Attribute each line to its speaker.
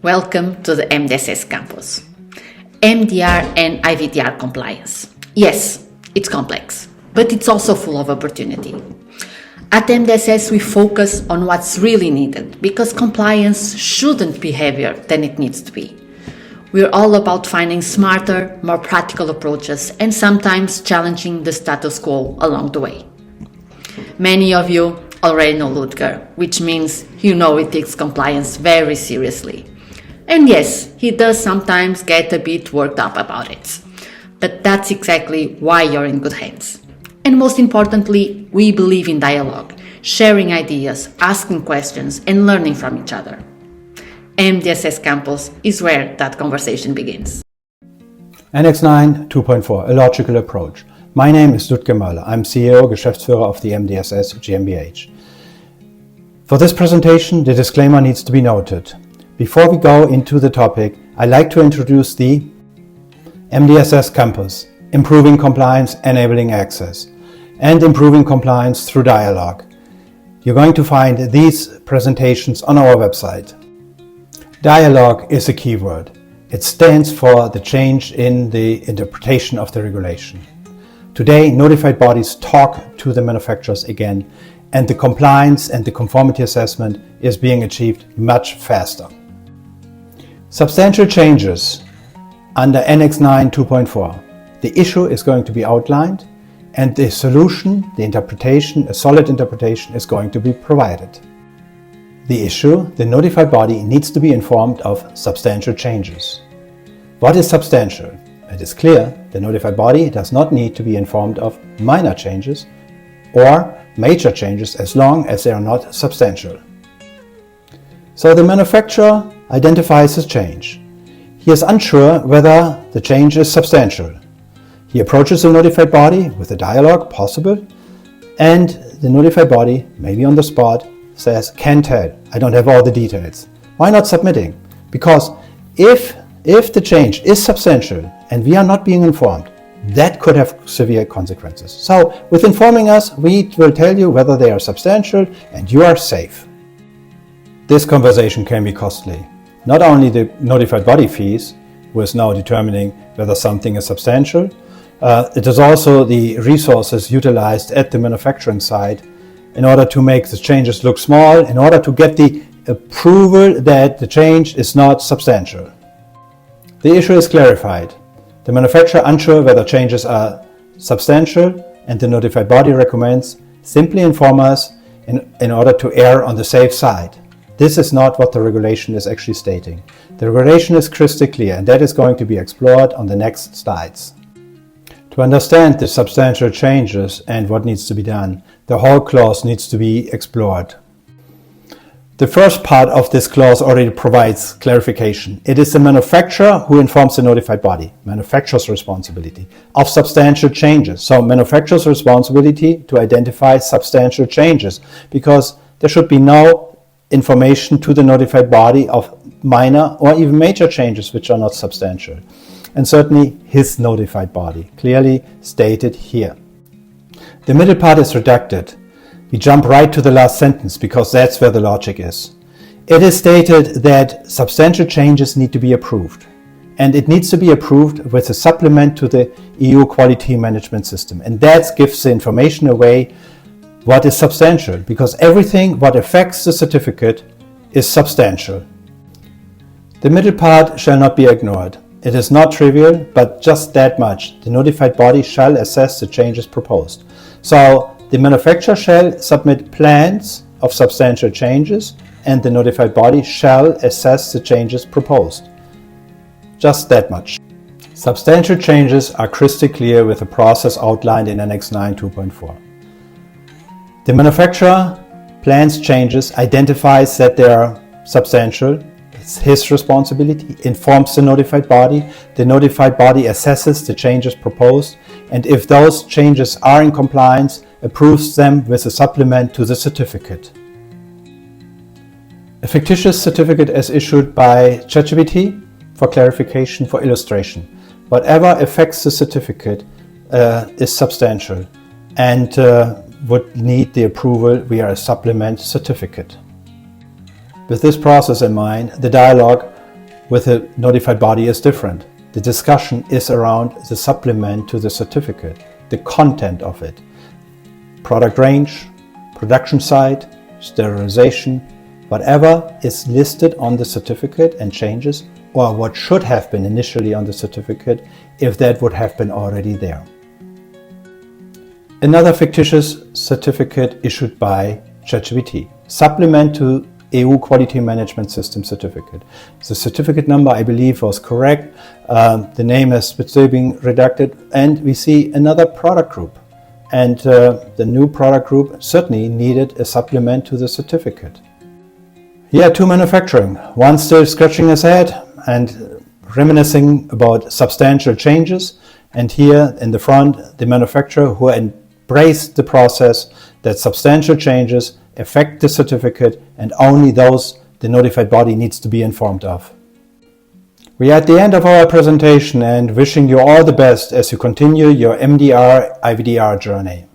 Speaker 1: Welcome to the MDSS Campus. MDR and IVDR compliance. Yes, it's complex, but it's also full of opportunity. At MDSS, we focus on what's really needed because compliance shouldn't be heavier than it needs to be. We're all about finding smarter, more practical approaches and sometimes challenging the status quo along the way. Many of you already know Ludger, which means you know he takes compliance very seriously. And yes, he does sometimes get a bit worked up about it. But that's exactly why you're in good hands. And most importantly, we believe in dialogue, sharing ideas, asking questions, and learning from each other. MDSS Campus is where that conversation begins.
Speaker 2: Annex IX 2.4, a logical approach. My name is Ludger Möller. I'm CEO, Geschäftsführer of the MDSS GmbH. For this presentation, the disclaimer needs to be noted. Before we go into the topic, I'd like to introduce the MDSS Campus, Improving Compliance, Enabling Access, and Improving Compliance through Dialogue. You're going to find these presentations on our website. Dialogue is a keyword. It stands for the change in the interpretation of the regulation. Today, notified bodies talk to the manufacturers again, and the compliance and the conformity assessment is being achieved much faster. Substantial changes under Annex IX 2.4. The issue is going to be outlined and the solution, the interpretation, a solid interpretation is going to be provided. The issue, the notified body needs to be informed of substantial changes. What is substantial? It is clear the notified body does not need to be informed of minor changes or major changes as long as they are not substantial. So the manufacturer identifies a change. He is unsure whether the change is substantial. He approaches the notified body with a dialogue possible, and the notified body, maybe on the spot, says, "Can't tell, I don't have all the details." Why not submitting? Because if the change is substantial and we are not being informed, that could have severe consequences. So with informing us, we will tell you whether they are substantial and you are safe. This conversation can be costly. Not only the notified body fees, who is now determining whether something is substantial, it is also the resources utilized at the manufacturing site in order to make the changes look small, in order to get the approval that the change is not substantial. The issue is clarified. The manufacturer unsure whether changes are substantial, and the notified body recommends simply inform us in order to err on the safe side. This is not what the regulation is actually stating. The regulation is crystal clear, and that is going to be explored on the next slides. To understand the substantial changes and what needs to be done, the whole clause needs to be explored. The first part of this clause already provides clarification. It is the manufacturer who informs the notified body, manufacturer's responsibility, of substantial changes. So manufacturer's responsibility to identify substantial changes, because there should be no information to the notified body of minor or even major changes which are not substantial. And certainly his notified body, clearly stated here. The middle part is redacted. We jump right to the last sentence because that's where the logic is. It is stated that substantial changes need to be approved. And it needs to be approved with a supplement to the EU quality management system. And that gives the information away what is substantial, because everything what affects the certificate is substantial. The middle part shall not be ignored. It is not trivial, but just that much. The notified body shall assess the changes proposed. So the manufacturer shall submit plans of substantial changes, and the notified body shall assess the changes proposed. Just that much. Substantial changes are crystal clear with the process outlined in Annex IX 2.4. The manufacturer plans changes, identifies that they are substantial. It's his responsibility, informs the notified body assesses the changes proposed, and if those changes are in compliance, approves them with a supplement to the certificate. A fictitious certificate is issued by ChatGPT for clarification, for illustration. Whatever affects the certificate is substantial and would need the approval via a supplement certificate. With this process in mind, the dialogue with a notified body is different. The discussion is around the supplement to the certificate, the content of it, product range, production site, sterilization, whatever is listed on the certificate and changes, or what should have been initially on the certificate if that would have been already there. Another fictitious certificate issued by ChatGPT, supplement to EU Quality Management System certificate. The certificate number, I believe, was correct. The name has still been redacted, and we see another product group. And the new product group certainly needed a supplement to the certificate. Here to manufacturing, one still scratching his head and reminiscing about substantial changes. And here in the front, the manufacturer who embraced the process that substantial changes affect the certificate and only those the notified body needs to be informed of. We are at the end of our presentation and wishing you all the best as you continue your MDR IVDR journey.